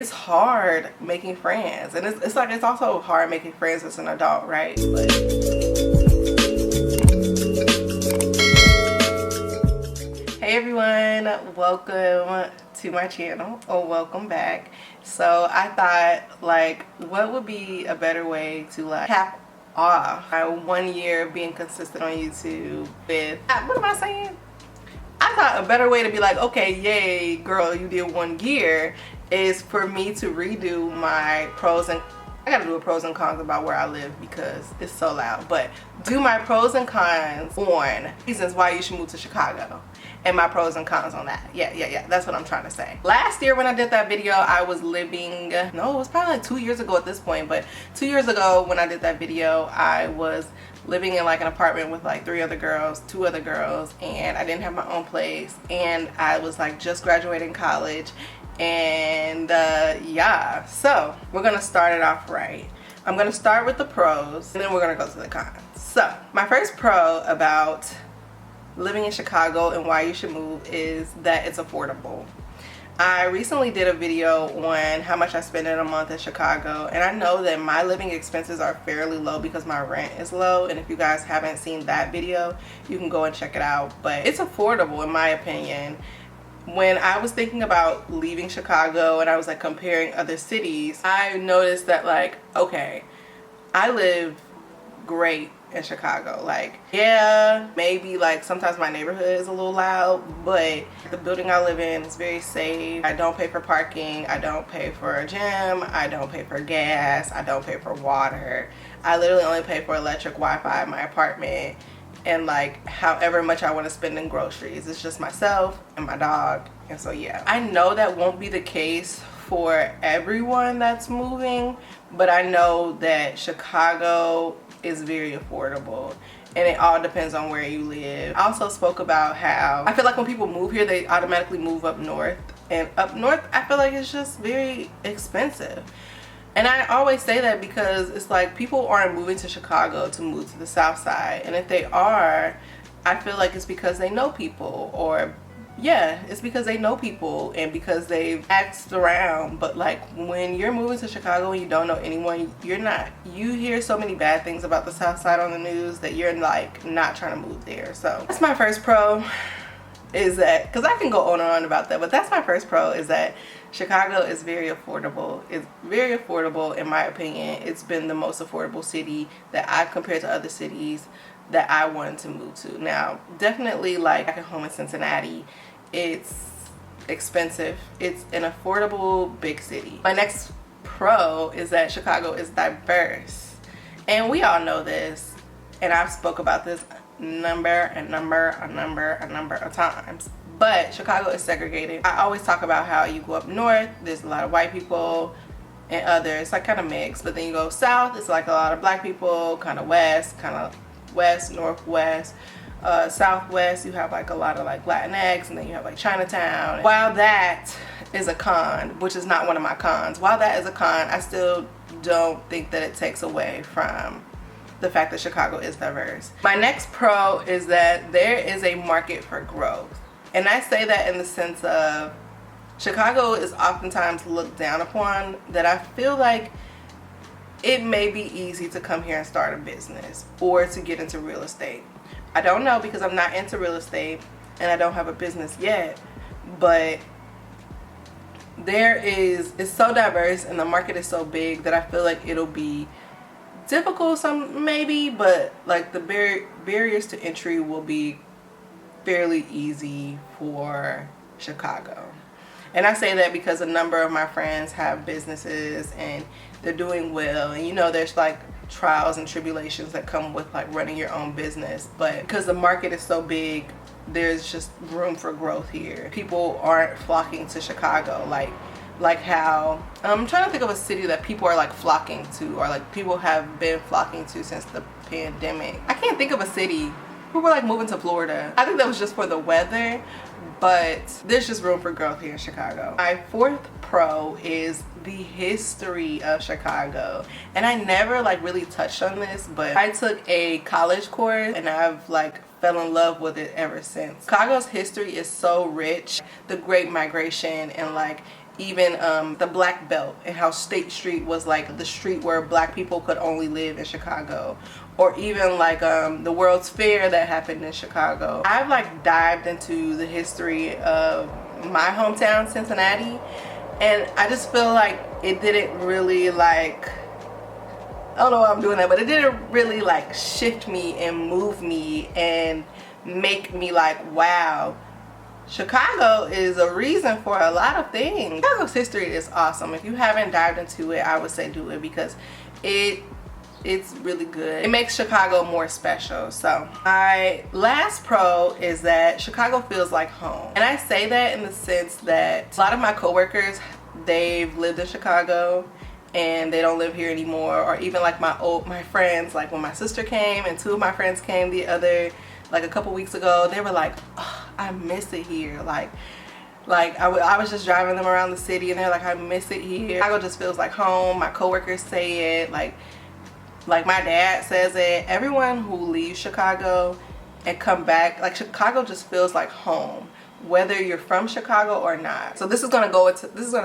It's hard making friends, and it's like it's also hard making friends as an adult, right? But hey everyone, welcome to my channel, or welcome back. So I thought, like, what would be a better way to like cap off my 1 year being consistent on YouTube with, what am I saying? I thought a better way to be like, okay, yay girl, you did 1 year, is for me to redo my pros and I gotta do a pros and cons about where I live because it's so loud, but do my pros and cons on reasons why you should move to Chicago and my pros and cons on that. Yeah, that's what I'm trying to say. Last year when I did that video, I was living, no, it was probably like 2 years ago at this point, but 2 years ago when I did that video, I was living in like an apartment with like 2 other girls, and I didn't have my own place, and I was like just graduating college, and yeah, so we're gonna start it off right. I'm gonna start with the pros and then we're gonna go to the cons. So my first pro about living in Chicago and why you should move is that it's affordable. I recently did a video on how much I spend in a month in Chicago, and I know that my living expenses are fairly low because my rent is low, and if you guys haven't seen that video, you can go and check it out. But it's affordable in my opinion. When I was thinking about leaving Chicago and I was like comparing other cities, I noticed that, like, okay, I live great in Chicago. Like, yeah, maybe like sometimes my neighborhood is a little loud, but the building I live in is very safe. I don't pay for parking, I don't pay for a gym, I don't pay for gas, I don't pay for water. I literally only pay for electric, Wi-Fi in my apartment, and like however much I want to spend in groceries. It's just myself and my dog. And so yeah, I know that won't be the case for everyone that's moving, but I know that Chicago is very affordable, and it all depends on where you live. I also spoke about how I feel like when people move here, they automatically move up north, and up north I feel like it's just very expensive. And I always say that because it's like people aren't moving to Chicago to move to the south side, and if they are, I feel like it's because they know people, or yeah, it's because they know people and because they've asked around. But like when you're moving to Chicago and you don't know anyone, you hear so many bad things about the south side on the news that you're like not trying to move there. So that's my first pro, is that, because I can go on and on about that, but that's my first pro, is that Chicago is very affordable. It's very affordable in my opinion. It's been the most affordable city that I've compared to other cities that I wanted to move to. Now, definitely like back at home in Cincinnati, it's expensive. It's an affordable big city. My next pro is that Chicago is diverse. And we all know this, and I've spoke about this a number of times. But Chicago is segregated. I always talk about how you go up north, there's a lot of white people and others, like kind of mixed. But then you go south, it's like a lot of black people, kind of west, northwest, southwest, you have like a lot of like Latinx, and then you have like Chinatown. While that is a con, which is not one of my cons, while that is a con, I still don't think that it takes away from the fact that Chicago is diverse. My next pro is that there is a market for growth. And I say that in the sense of Chicago is oftentimes looked down upon, that I feel like it may be easy to come here and start a business or to get into real estate. I don't know, because I'm not into real estate and I don't have a business yet, but it's so diverse and the market is so big that I feel like it'll be difficult some maybe, but like the barriers to entry will be fairly easy for Chicago. And I say that because a number of my friends have businesses and they're doing well, and you know there's like trials and tribulations that come with like running your own business, but because the market is so big, there's just room for growth here. People aren't flocking to Chicago like how I'm trying to think of a city that people are like flocking to, or like people have been flocking to since the pandemic. I can't think of a city. People were like moving to Florida. I think that was just for the weather, but there's just room for growth here in Chicago. My fourth pro is the history of Chicago, and I never like really touched on this, but I took a college course and I've like fell in love with it ever since. Chicago's history is so rich. The Great Migration and like even the Black Belt and how State Street was like the street where black people could only live in Chicago, or even like the World's Fair that happened in Chicago. I've like dived into the history of my hometown, Cincinnati, and I just feel like it didn't really like, I don't know why I'm doing that, but it didn't really like shift me and move me and make me like, wow, Chicago is a reason for a lot of things. Chicago's history is awesome. If you haven't dived into it, I would say do it, because it's really good. It makes Chicago more special. So my last pro is that Chicago feels like home. And I say that in the sense that a lot of my coworkers, they've lived in Chicago and they don't live here anymore. Or even like my friends, like when my sister came and two of my friends came like a couple weeks ago, they were like, oh, I miss it here. Like I was just driving them around the city and they're like, I miss it here. Chicago just feels like home. My coworkers say it, like my dad says it. Everyone who leaves Chicago and come back, like Chicago just feels like home, whether you're from Chicago or not. So this is gonna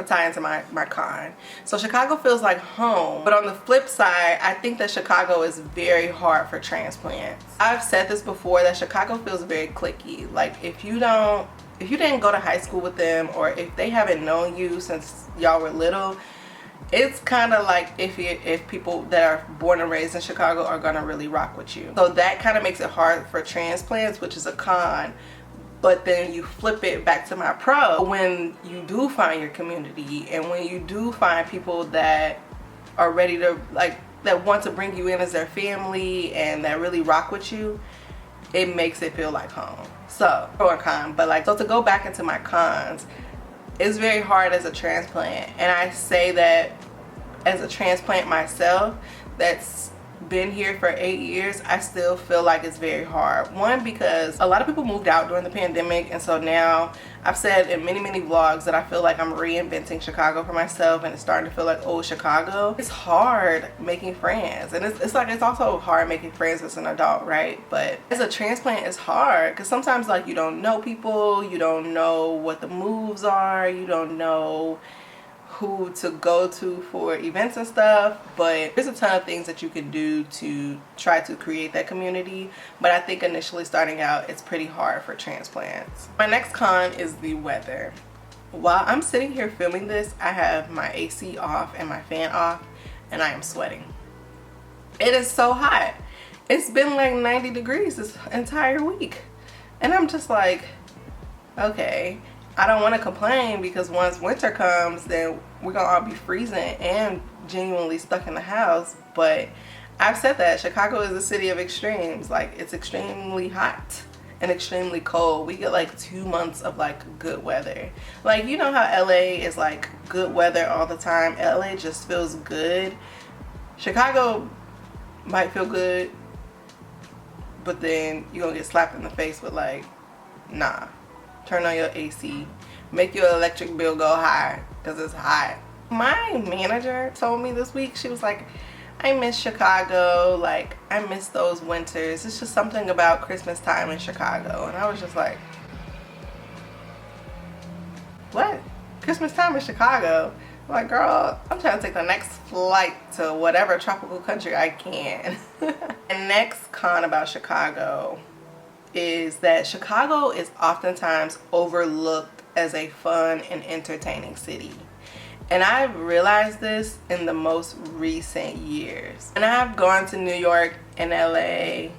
tie into my con. So Chicago feels like home, but on the flip side, I think that Chicago is very hard for transplants. I've said this before, that Chicago feels very cliquey. Like if you didn't go to high school with them, or if they haven't known you since y'all were little, it's kind of like if people that are born and raised in Chicago are gonna really rock with you. So that kind of makes it hard for transplants, which is a con. But then you flip it back to my pro. When you do find your community, and when you do find people that are ready to, like, that want to bring you in as their family and that really rock with you, it makes it feel like home. So, pro and con. But like, so to go back into my cons, it's very hard as a transplant. And I say that as a transplant myself, that's been here for 8 years, I still feel like it's very hard. One, because a lot of people moved out during the pandemic, and so now I've said in many vlogs that I feel like I'm reinventing Chicago for myself, and it's starting to feel like old Chicago. It's hard making friends, and it's also hard making friends as an adult, right? But as a transplant, it's hard because sometimes like you don't know people, you don't know what the moves are, you don't know who to go to for events and stuff. But there's a ton of things that you can do to try to create that community, but I think initially starting out, it's pretty hard for transplants. My next con is the weather. While I'm sitting here filming this, I have my AC off and my fan off, and I am sweating. It is so hot. It's been like 90 degrees this entire week, and I'm just like, okay, I don't want to complain, because once winter comes, then we're gonna all be freezing and genuinely stuck in the house. But I've said that Chicago is a city of extremes. Like, it's extremely hot and extremely cold. We get like 2 months of like good weather. Like, you know how LA is like good weather all the time? LA just feels good. Chicago might feel good, but then you're gonna get slapped in the face with like, nah, turn on your AC, make your electric bill go high because it's hot. My manager told me this week, she was like, I miss Chicago, like I miss those winters. It's just something about Christmas time in Chicago. And I was just like, what? Christmas time in Chicago? I'm like, girl, I'm trying to take the next flight to whatever tropical country I can. And next con about Chicago is that Chicago is oftentimes overlooked as a fun and entertaining city. And I've realized this in the most recent years. And I've gone to New York and LA.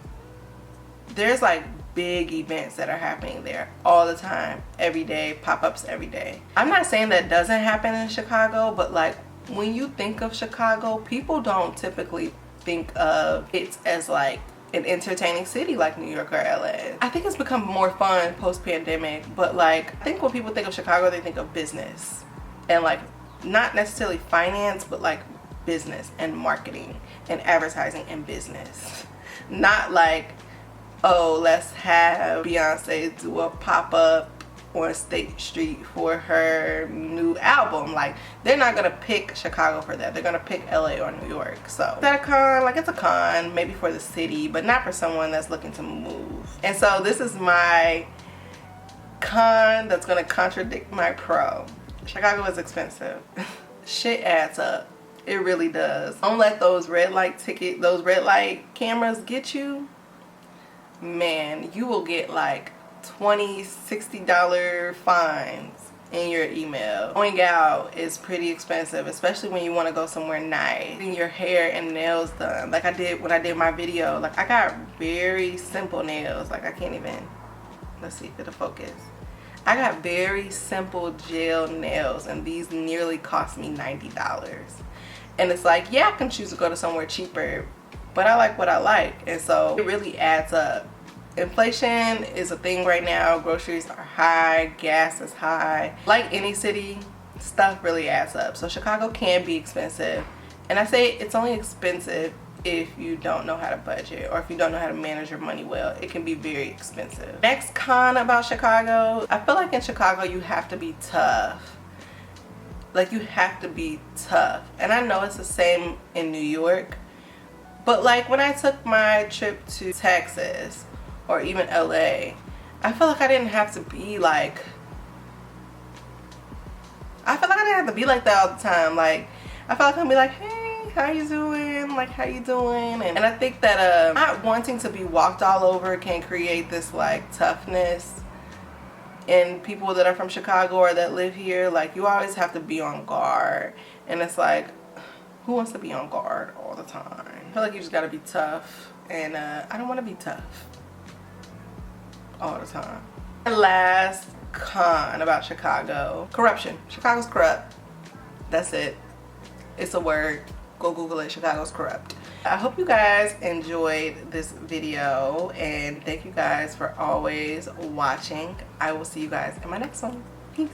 There's like big events that are happening there all the time, every day, pop-ups every day. I'm not saying that doesn't happen in Chicago, but like when you think of Chicago, people don't typically think of it as like an entertaining city like New York or LA. I think it's become more fun post-pandemic, but like I think when people think of Chicago, they think of business and like not necessarily finance, but like business and marketing and advertising and business. Not like, oh, let's have Beyonce do a pop-up on State Street for her new album. Like, they're not gonna pick Chicago for that. They're gonna pick LA or New York. So is that a con? Like, it's a con maybe for the city, but not for someone that's looking to move. And so this is my con that's gonna contradict my pro. Chicago is expensive. Shit adds up. It really does. Don't let those red light cameras get you. Man, you will get like $20, $60 fines in your email. Going out is pretty expensive, especially when you want to go somewhere nice. Getting your hair and nails done, like I did when I did my video. Like I got very simple nails. Like I can't even, let's see if it'll focus. I got very simple gel nails, and these nearly cost me $90. And it's like, yeah, I can choose to go to somewhere cheaper, but I like what I like. And so it really adds up. Inflation is a thing right now. Groceries are high, gas is high. Like any city, stuff really adds up. So Chicago can be expensive. And I say it's only expensive if you don't know how to budget, or if you don't know how to manage your money well. It can be very expensive. Next con about Chicago, I feel like in Chicago you have to be tough. Like you have to be tough. And I know it's the same in New York, but like when I took my trip to Texas or even LA, I feel like I didn't have to be like, I feel like I didn't have to be like that all the time. Like I feel like I'd be like, hey, how you doing? Like, how you doing? And I think that not wanting to be walked all over can create this like toughness in people that are from Chicago or that live here. Like you always have to be on guard, and it's like, who wants to be on guard all the time? I feel like you just gotta be tough, and I don't want to be tough all the time. The last con about Chicago, corruption. Chicago's corrupt. That's it. It's a word. Go Google it. Chicago's corrupt. I hope you guys enjoyed this video, and thank you guys for always watching. I will see you guys in my next one. Peace.